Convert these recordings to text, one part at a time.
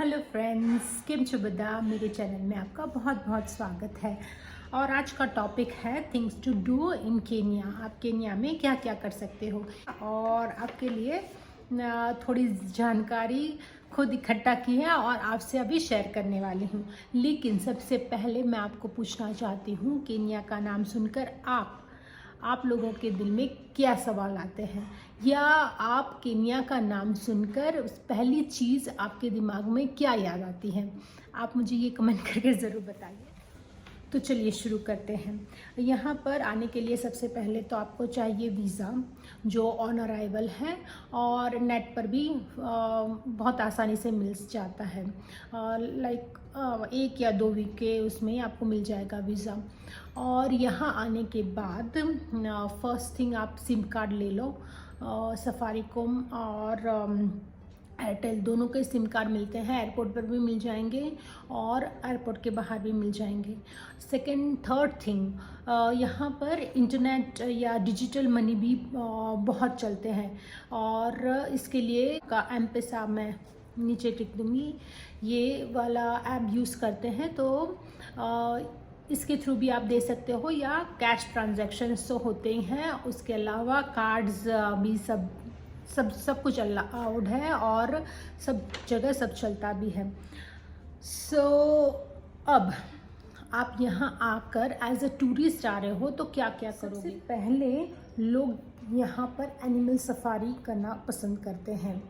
Hello friends, किम चुबदा मेरे channel में आपका बहुत बहुत स्वागत है। और आज का टॉपिक है things to do in Kenya. आप केन्या में क्या क्या कर सकते हो, और आपके लिए थोड़ी जानकारी खुद इकट्ठा की है और आपसे अभी शेयर करने वाली हूँ। लेकिन सबसे पहले मैं आपको पूछना चाहती हूँ, केन्या का नाम सुनकर आप लोगों के दिल में क्या सवाल आते हैं, या आप केन्या का नाम सुनकर पहली चीज़ आपके दिमाग में क्या याद आती है? आप मुझे ये कमेंट करके ज़रूर बताइए। तो चलिए शुरू करते हैं। यहाँ पर आने के लिए सबसे पहले तो आपको चाहिए वीज़ा, जो ऑन अराइवल है और नेट पर भी बहुत आसानी से मिल जाता है। लाइक 1 या 2 वीक के उसमें आपको मिल जाएगा वीज़ा। और यहाँ आने के बाद फर्स्ट थिंग आप सिम कार्ड ले लो। सफारीकॉम और एयरटेल दोनों के सिम कार्ड मिलते हैं, एयरपोर्ट पर भी मिल जाएंगे और एयरपोर्ट के बाहर भी मिल जाएंगे। सेकंड थर्ड थिंग, यहाँ पर इंटरनेट या डिजिटल मनी भी बहुत चलते हैं, और इसके लिए का एम-पेसा मैं नीचे टिक दूँगी, ये वाला ऐप यूज़ करते हैं, तो इसके थ्रू भी आप दे सकते हो, या कैश ट्रांजैक्शंस तो होते ही हैं, उसके अलावा कार्ड्स भी सब कुछ अलाउड है और सब जगह सब चलता भी है। सो अब आप यहाँ आकर एज अ टूरिस्ट आ रहे हो तो क्या क्या करोगे? सबसे पहले लोग यहाँ पर एनिमल सफारी करना पसंद करते हैं।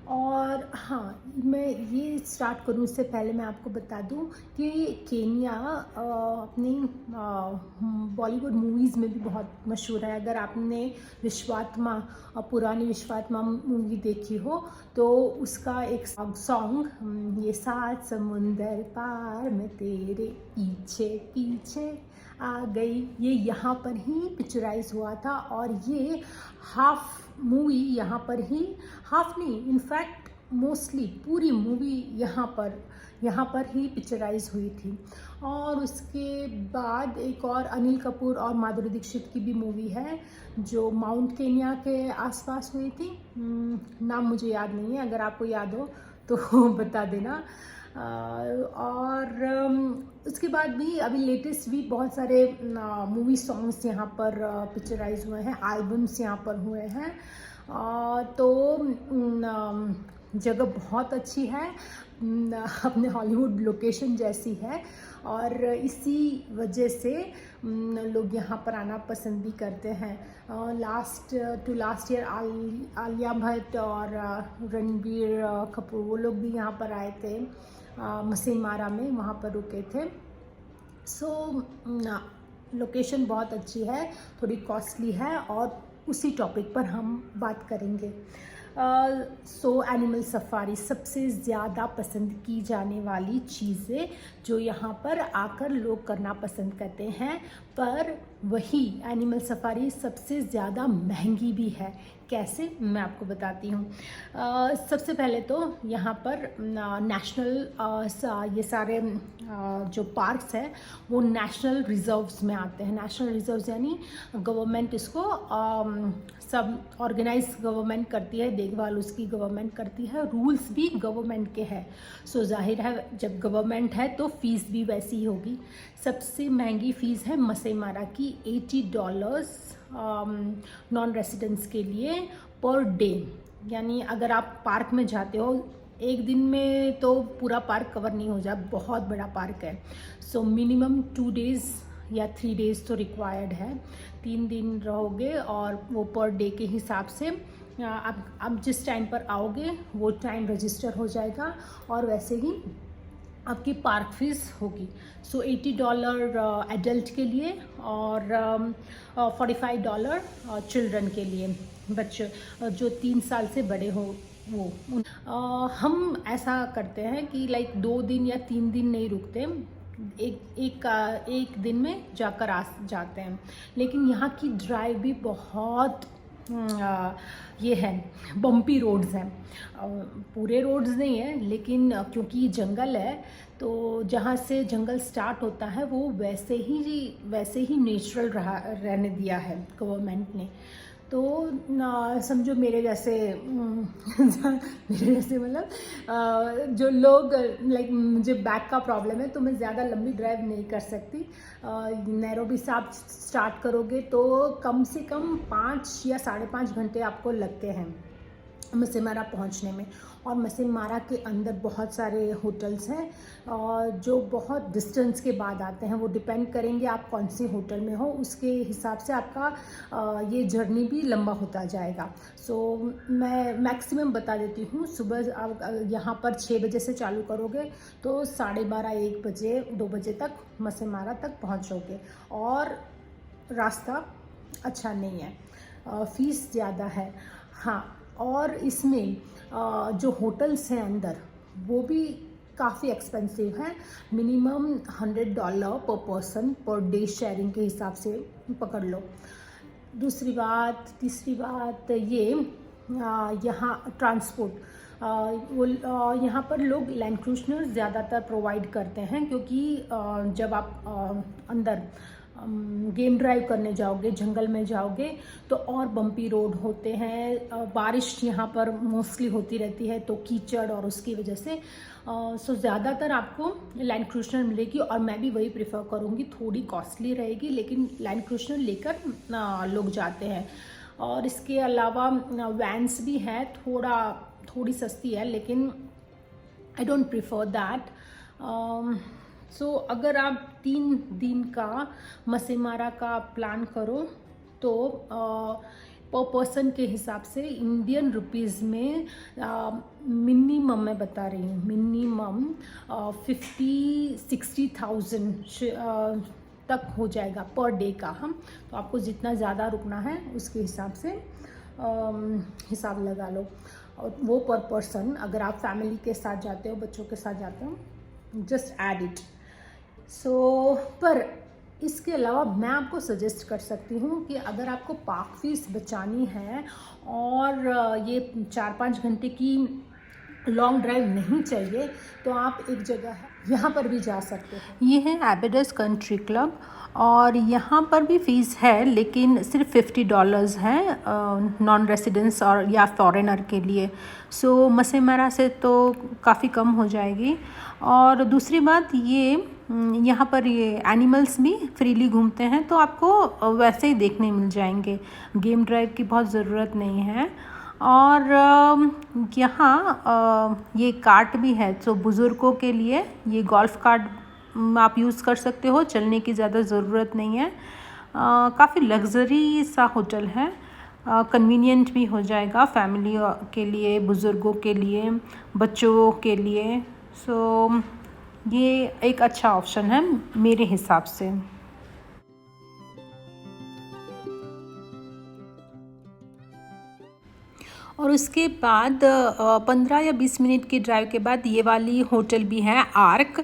और हाँ, मैं ये स्टार्ट करूँ इससे पहले मैं आपको बता दूँ कि केन्या अपनी बॉलीवुड मूवीज़ में भी बहुत मशहूर है। अगर आपने विश्वात्मा, पुरानी विश्वात्मा मूवी देखी हो तो उसका एक सॉन्ग, ये 7 समुंदर पार मैं तेरे पीछे पीछे आ गई, ये यहाँ पर ही पिक्चराइज हुआ था। और ये हाफ मूवी यहाँ पर ही, हाफ नहीं, इनफैक्ट मोस्टली पूरी मूवी यहाँ पर ही पिक्चराइज हुई थी। और उसके बाद एक और अनिल कपूर और माधुरी दीक्षित की भी मूवी है जो माउंट केन्या के आसपास हुई थी। नाम मुझे याद नहीं है, अगर आपको याद हो तो बता देना। और उसके बाद भी अभी लेटेस्ट भी बहुत सारे मूवी सॉन्ग्स यहाँ पर पिक्चराइज हुए हैं, एल्बम्स यहाँ पर हुए हैं। तो जगह बहुत अच्छी है, अपने हॉलीवुड लोकेशन जैसी है, और इसी वजह से लोग यहाँ पर आना पसंद भी करते हैं। लास्ट ईयर आलिया भट्ट और रणबीर कपूर वो लोग भी यहाँ पर आए थे, मसी मारा में, वहाँ पर रुके थे। सो लोकेशन बहुत अच्छी है, थोड़ी कॉस्टली है, और उसी टॉपिक पर हम बात करेंगे। एनिमल सफारी सबसे ज़्यादा पसंद की जाने वाली चीज़ें जो यहाँ पर आकर लोग करना पसंद करते हैं, पर वही एनिमल सफारी सबसे ज़्यादा महंगी भी है। कैसे, मैं आपको बताती हूँ। सबसे पहले तो यहाँ पर नेशनल ये सारे जो पार्क्स हैं वो नेशनल रिजर्व्स में आते हैं। नेशनल रिजर्व्स यानी गवर्नमेंट इसको सब ऑर्गेनाइज गवर्नमेंट करती है, देखभाल उसकी गवर्नमेंट करती है, रूल्स भी गवर्नमेंट के हैं। सो जाहिर है जब गवर्नमेंट है तो फ़ीस भी वैसी ही होगी। सबसे महंगी फ़ीस है मसई मारा की, $80 नॉन रेसिडेंट्स के लिए पर डे। यानी अगर आप पार्क में जाते हो एक दिन में तो पूरा पार्क कवर नहीं हो जाए, बहुत बड़ा पार्क है। सो मिनिमम 2 डेज़ या 3 डेज़ तो रिक्वायर्ड है। 3 दिन रहोगे और वो पर डे के हिसाब से आप जिस टाइम पर आओगे वो टाइम रजिस्टर हो जाएगा, और वैसे ही आपकी पार्क फीस होगी। सो $80 एडल्ट के लिए और $45 चिल्ड्रन के लिए, बच्चे जो 3 साल से बड़े हो वो। हम ऐसा करते हैं कि लाइक 2 दिन या 3 दिन नहीं रुकते, एक दिन में जाकर जाते हैं। लेकिन यहाँ की ड्राइव भी बहुत ये है, बम्पी रोड्स हैं। पूरे रोड्स नहीं है, लेकिन क्योंकि जंगल है तो जहाँ से जंगल स्टार्ट होता है वो वैसे ही नेचुरल रहने दिया है गवर्नमेंट ने। तो समझो मेरे जैसे मतलब जो लोग लाइक मुझे बैक का प्रॉब्लम है, तो मैं ज़्यादा लंबी ड्राइव नहीं कर सकती। नैरोबी से आप स्टार्ट करोगे तो कम से कम 5 या 5.5 घंटे आपको लगते हैं मसेमारा पहुंचने में। और मसेमारा के अंदर बहुत सारे होटल्स हैं जो बहुत डिस्टेंस के बाद आते हैं। वो डिपेंड करेंगे आप कौन सी होटल में हो, उसके हिसाब से आपका ये जर्नी भी लंबा होता जाएगा। सो मैं मैक्सिमम बता देती हूँ, सुबह आप यहाँ पर 6 बजे से चालू करोगे तो 12:30 1 बजे 2 बजे तक मसेमारा तक पहुँचोगे। और रास्ता अच्छा नहीं है, फ़ीस ज़्यादा है। हाँ, और इसमें जो होटल्स हैं अंदर वो भी काफ़ी एक्सपेंसिव हैं। मिनिमम $100 पर पर्सन पर डे शेयरिंग के हिसाब से पकड़ लो। तीसरी बात ये यहाँ ट्रांसपोर्ट वो यहाँ पर लोग लैंड क्रूजर ज़्यादातर प्रोवाइड करते हैं, क्योंकि जब आप अंदर गेम ड्राइव करने जाओगे, जंगल में जाओगे तो और बम्पी रोड होते हैं। बारिश यहाँ पर मोस्टली होती रहती है, तो कीचड़ और उसकी वजह से सो ज़्यादातर आपको लैंड क्रूजर मिलेगी। और मैं भी वही प्रेफर करूँगी, थोड़ी कॉस्टली रहेगी लेकिन लैंड क्रूजर लेकर लोग जाते हैं। और इसके अलावा वैन्स भी है, थोड़ी सस्ती है, लेकिन आई डोंट प्रेफर दैट। सो अगर आप 3 दिन का मसेमारा का प्लान करो तो पर पर्सन के हिसाब से इंडियन रुपीज़ में मिनिमम मैं बता रही हूँ, मिनिमम 50-60,000 तक हो जाएगा पर डे का। हम तो आपको जितना ज़्यादा रुकना है उसके हिसाब से हिसाब लगा लो। और वो पर पर्सन, अगर आप फैमिली के साथ जाते हो, बच्चों के साथ जाते हो, जस्ट ऐड इट। पर इसके अलावा मैं आपको सजेस्ट कर सकती हूँ कि अगर आपको पार्क फीस बचानी है और ये 4-5 घंटे की लॉन्ग ड्राइव नहीं चाहिए, तो आप एक जगह है यहाँ पर भी जा सकते हैं। ये है एबेडस कंट्री क्लब, और यहाँ पर भी फ़ीस है लेकिन सिर्फ $50 है नॉन रेसिडेंट्स और या फॉरेनर के लिए। सो मसेमारा से तो काफ़ी कम हो जाएगी। और दूसरी बात ये, यहाँ पर ये एनिमल्स भी फ्रीली घूमते हैं, तो आपको वैसे ही देखने मिल जाएंगे, गेम ड्राइव की बहुत ज़रूरत नहीं है। और यहाँ ये कार्ट भी है, तो बुज़ुर्गों के लिए ये गोल्फ कार्ट आप यूज़ कर सकते हो, चलने की ज़्यादा ज़रूरत नहीं है। काफ़ी लग्जरी सा होटल है, कन्वीनियंट भी हो जाएगा फैमिली के लिए, बुज़ुर्गों के लिए, बच्चों के लिए। सो ये एक अच्छा ऑप्शन है मेरे हिसाब से। और उसके बाद 15 या 20 मिनट की ड्राइव के बाद ये वाली होटल भी है, आर्क।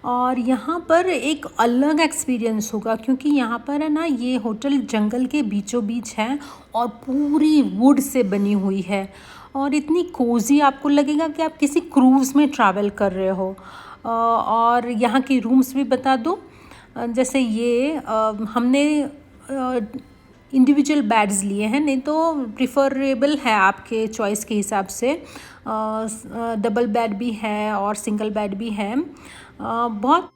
और यहाँ पर एक अलग एक्सपीरियंस होगा, क्योंकि यहाँ पर है ना, ये होटल जंगल के बीचों बीच है और पूरी वुड से बनी हुई है, और इतनी कोजी आपको लगेगा कि आप किसी क्रूज़ में ट्रैवल कर रहे हो। और यहाँ की रूम्स भी बता दूँ, जैसे ये हमने इंडिविजुअल बेड्स लिए हैं, नहीं तो प्रिफरेबल है आपके चॉइस के हिसाब से। डबल बेड भी है और सिंगल बेड भी है। बहुत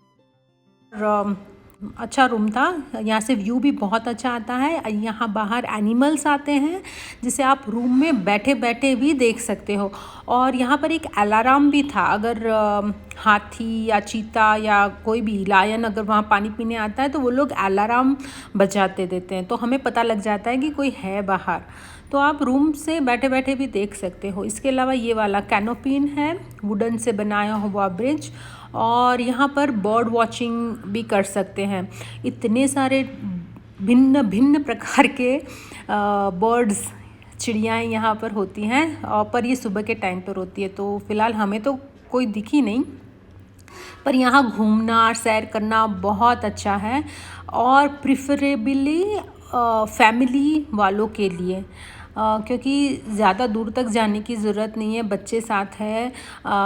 अच्छा रूम था, यहाँ से व्यू भी बहुत अच्छा आता है। यहाँ बाहर एनिमल्स आते हैं जिसे आप रूम में बैठे बैठे भी देख सकते हो। और यहाँ पर एक अलार्म भी था, अगर हाथी या चीता या कोई भी लायन अगर वहाँ पानी पीने आता है तो वो लोग अलार्म बजाते देते हैं, तो हमें पता लग जाता है कि कोई है बाहर, तो आप रूम से बैठे बैठे भी देख सकते हो। इसके अलावा ये वाला कैनोपीन है, वुडन से बनाया हुआ ब्रिज, और यहाँ पर बर्ड वॉचिंग भी कर सकते हैं। इतने सारे भिन्न भिन्न प्रकार के बर्ड्स, चिड़ियाँ यहाँ पर होती हैं, और पर ये सुबह के टाइम पर होती है, तो फ़िलहाल हमें तो कोई दिखी नहीं। पर यहाँ घूमना, सैर करना बहुत अच्छा है, और प्रिफरेबली फैमिली वालों के लिए, क्योंकि ज़्यादा दूर तक जाने की ज़रूरत नहीं है। बच्चे साथ हैं,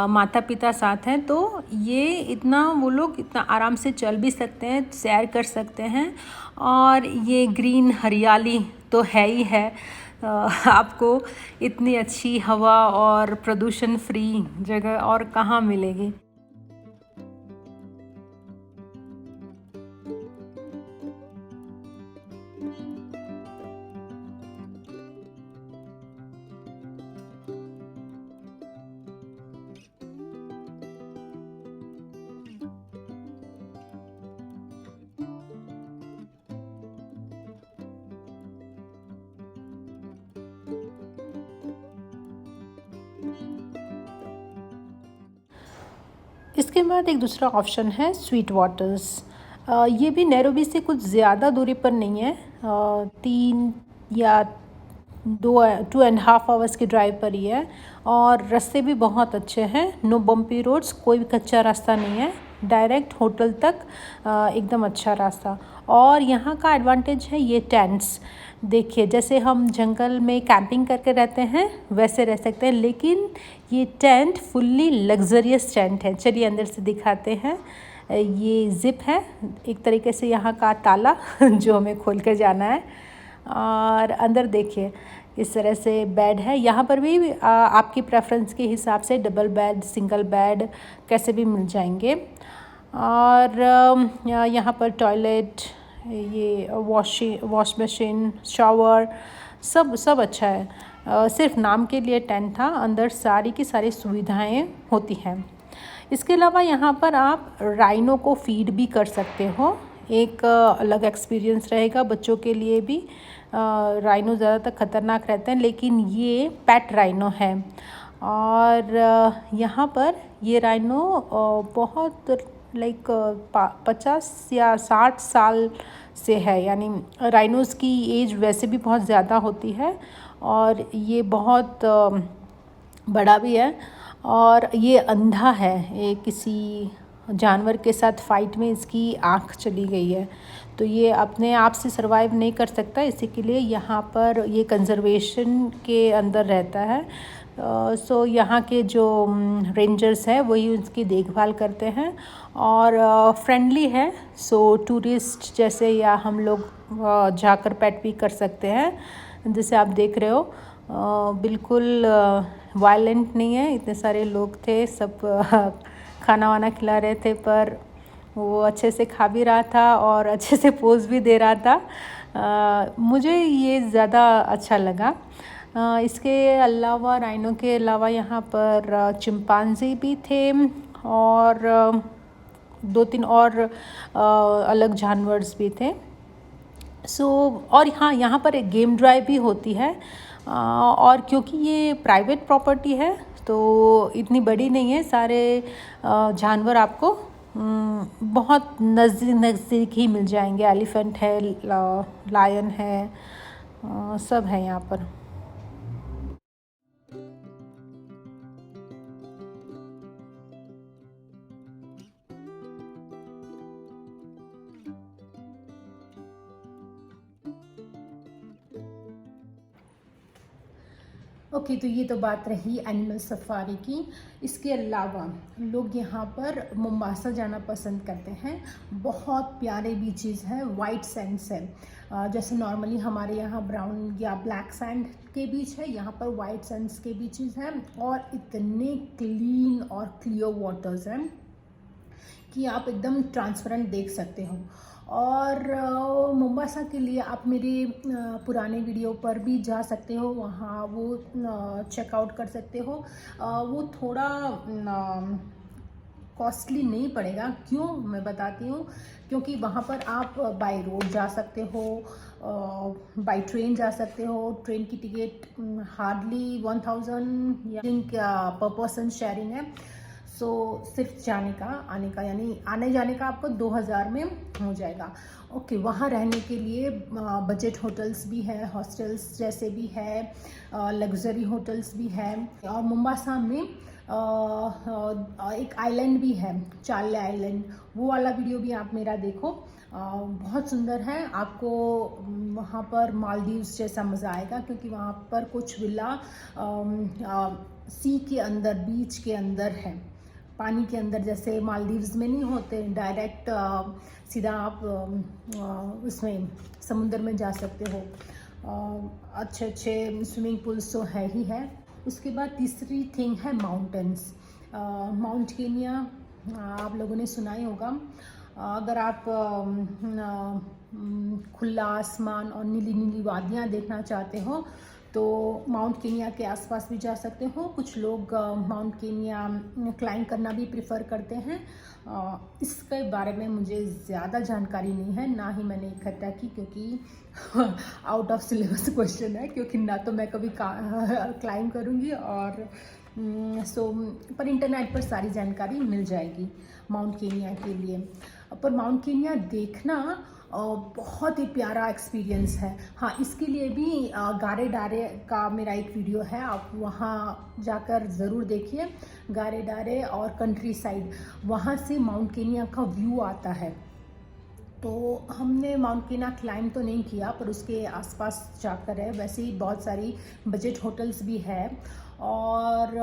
माता पिता साथ हैं, तो ये इतना वो लोग इतना आराम से चल भी सकते हैं, सैर कर सकते हैं। और ये ग्रीन हरियाली तो है ही है, आपको इतनी अच्छी हवा और प्रदूषण फ्री जगह और कहाँ मिलेगी। इसके बाद एक दूसरा ऑप्शन है स्वीट वाटर्स। ये भी नैरोबी से कुछ ज़्यादा दूरी पर नहीं है, 3 या 2.5 आवर्स की ड्राइव पर ही है और रास्ते भी बहुत अच्छे हैं। नो बम्पी रोड्स, कोई भी कच्चा रास्ता नहीं है, डायरेक्ट होटल तक एकदम अच्छा रास्ता। और यहाँ का एडवांटेज है ये टेंट्स। देखिए, जैसे हम जंगल में कैंपिंग करके रहते हैं वैसे रह सकते हैं, लेकिन ये टेंट फुल्ली लग्जरियस टेंट है। चलिए अंदर से दिखाते हैं। ये जिप है एक तरीके से यहाँ का ताला जो हमें खोल कर जाना है। और अंदर देखिए इस तरह से बेड है। यहाँ पर भी आपकी प्रेफरेंस के हिसाब से डबल बेड, सिंगल बेड कैसे भी मिल जाएंगे। और यहाँ पर टॉयलेट, ये वॉश मशीन, शावर, सब अच्छा है। सिर्फ नाम के लिए टेंट था, अंदर सारी की सारी सुविधाएं होती हैं। इसके अलावा यहाँ पर आप राइनो को फीड भी कर सकते हो, एक अलग एक्सपीरियंस रहेगा बच्चों के लिए भी। राइनो ज़्यादातर ख़तरनाक रहते हैं, लेकिन ये पेट राइनो है। और यहाँ पर ये राइनो बहुत 50 या 60 साल से है, यानी राइनोज़ की एज वैसे भी बहुत ज़्यादा होती है और ये बहुत बड़ा भी है। और ये अंधा है, ये किसी जानवर के साथ फाइट में इसकी आँख चली गई है, तो ये अपने आप से सरवाइव नहीं कर सकता। इसी के लिए यहाँ पर ये कंजर्वेशन के अंदर रहता है। सो यहाँ के जो रेंजर्स हैं वही उसकी देखभाल करते हैं और फ्रेंडली है। सो टूरिस्ट जैसे या हम लोग जाकर पेट भी कर सकते हैं। जैसे आप देख रहे हो बिल्कुल वायलेंट नहीं है। इतने सारे लोग थे, सब खाना वाना खिला रहे थे, पर वो अच्छे से खा भी रहा था और अच्छे से पोज भी दे रहा था। मुझे ये ज़्यादा अच्छा लगा। इसके अलावा, राइनो के अलावा यहाँ पर चिंपांजी भी थे और 2-3 और अलग जानवर्स भी थे। और हाँ, यहाँ पर एक गेम ड्राइव भी होती है। और क्योंकि ये प्राइवेट प्रॉपर्टी है तो इतनी बड़ी नहीं है, सारे जानवर आपको बहुत नज़दीक ही मिल जाएंगे। एलिफेंट है, लायन है, सब है यहाँ पर। ओके, तो ये तो बात रही एनिमल सफारी की। इसके अलावा लोग यहाँ पर मोम्बासा जाना पसंद करते हैं। बहुत प्यारे बीचेस हैं, वाइट सैंड्स है। जैसे नॉर्मली हमारे यहाँ ब्राउन या ब्लैक सैंड के बीच है, यहाँ पर वाइट सैंड्स के बीचेस हैं और इतने क्लीन और क्लियर वाटर्स हैं कि आप एकदम ट्रांसपेरेंट देख सकते हो। और मोम्बासा के लिए आप मेरे पुराने वीडियो पर भी जा सकते हो, वहाँ वो चेकआउट कर सकते हो। वो थोड़ा कॉस्टली नहीं पड़ेगा। क्यों, मैं बताती हूँ। क्योंकि वहाँ पर आप बाय रोड जा सकते हो, बाय ट्रेन जा सकते हो। ट्रेन की टिकट हार्डली 1000 पर पर्सन शेयरिंग है। सो सिर्फ जाने का, आने का, यानी आने जाने का आपको 2000 में हो जाएगा। ओके, वहाँ रहने के लिए बजट होटल्स भी है, हॉस्टल्स जैसे भी है, लग्जरी होटल्स भी है। और मोम्बासा में एक आइलैंड भी है, चाले आइलैंड। वो वाला वीडियो भी आप मेरा देखो, बहुत सुंदर है। आपको वहाँ पर मालदीव्स जैसा मज़ा आएगा, क्योंकि वहाँ पर कुछ विला सी के अंदर, बीच के अंदर है, पानी के अंदर। जैसे मालदीव्स में नहीं होते डायरेक्ट सीधा आप उसमें समुद्र में जा सकते हो। अच्छे अच्छे स्विमिंग पूल्स तो है ही है। उसके बाद तीसरी थिंग है माउंटेन्स। माउंट केनिया आप लोगों ने सुना ही होगा। अगर आप खुला आसमान और नीली नीली वादियाँ देखना चाहते हो तो माउंट केनिया के आसपास भी जा सकते हो। कुछ लोग माउंट केनिया क्लाइंब करना भी प्रेफर करते हैं। इसके बारे में मुझे ज़्यादा जानकारी नहीं है, ना ही मैंने इकट्ठा की, क्योंकि आउट ऑफ सिलेबस क्वेश्चन है, क्योंकि ना तो मैं कभी क्लाइंब करूँगी और पर इंटरनेट पर सारी जानकारी मिल जाएगी माउंट केनिया के लिए। पर माउंट केनिया देखना बहुत ही प्यारा एक्सपीरियंस है। हाँ, इसके लिए भी गारे डारे का मेरा एक वीडियो है, आप वहाँ जाकर ज़रूर देखिए। गारे डारे और कंट्री साइड, वहाँ से माउंट केनिया का व्यू आता है। तो हमने माउंट केनिया क्लाइंब तो नहीं किया, पर उसके आसपास जाकर है। वैसे ही बहुत सारी बजट होटल्स भी है। और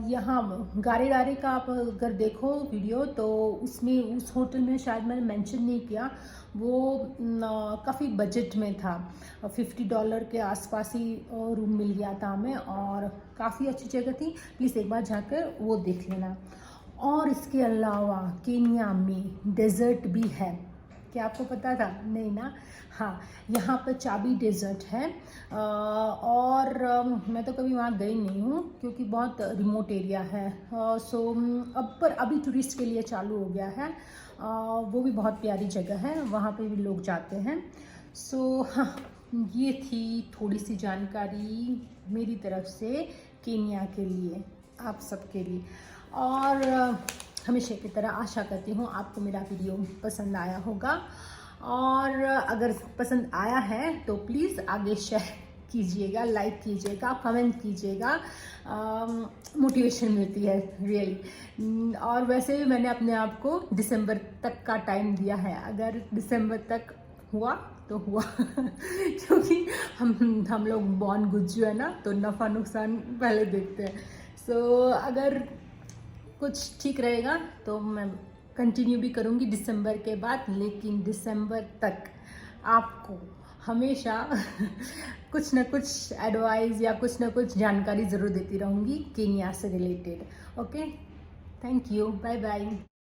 यहाँ गारे डारे का आप अगर देखो वीडियो तो उसमें उस होटल में शायद मैंने मेंशन नहीं किया, वो काफ़ी बजट में था। $50 के आसपास ही रूम मिल गया था हमें, और काफ़ी अच्छी जगह थी। प्लीज़ एक बार जाकर वो देख लेना। और इसके अलावा केनिया में डेजर्ट भी है। क्या आपको पता था? नहीं ना। हाँ, यहाँ पर चाबी डेजर्ट है। और मैं तो कभी वहाँ गई नहीं हूँ, क्योंकि बहुत रिमोट एरिया है। अभी टूरिस्ट के लिए चालू हो गया है। वो भी बहुत प्यारी जगह है, वहाँ पे भी लोग जाते हैं। हाँ, ये थी थोड़ी सी जानकारी मेरी तरफ से केनिया के लिए, आप सबके लिए। और हमेशा की तरह आशा करती हूँ आपको मेरा वीडियो पसंद आया होगा, और अगर पसंद आया है तो प्लीज़ आगे शेयर कीजिएगा, लाइक कीजिएगा, कमेंट कीजिएगा। मोटिवेशन मिलती है रियली। और वैसे भी मैंने अपने आप को दिसंबर तक का टाइम दिया है, अगर दिसंबर तक हुआ तो हुआ क्योंकि हम लोग बॉर्न गुज्जू है ना, तो नफ़ा नुकसान पहले देखते हैं। अगर कुछ ठीक रहेगा तो मैं कंटिन्यू भी करूँगी दिसंबर के बाद, लेकिन दिसंबर तक आपको हमेशा कुछ ना कुछ एडवाइस या कुछ ना कुछ जानकारी ज़रूर देती रहूँगी केनिया से related. Okay, thank you, bye bye.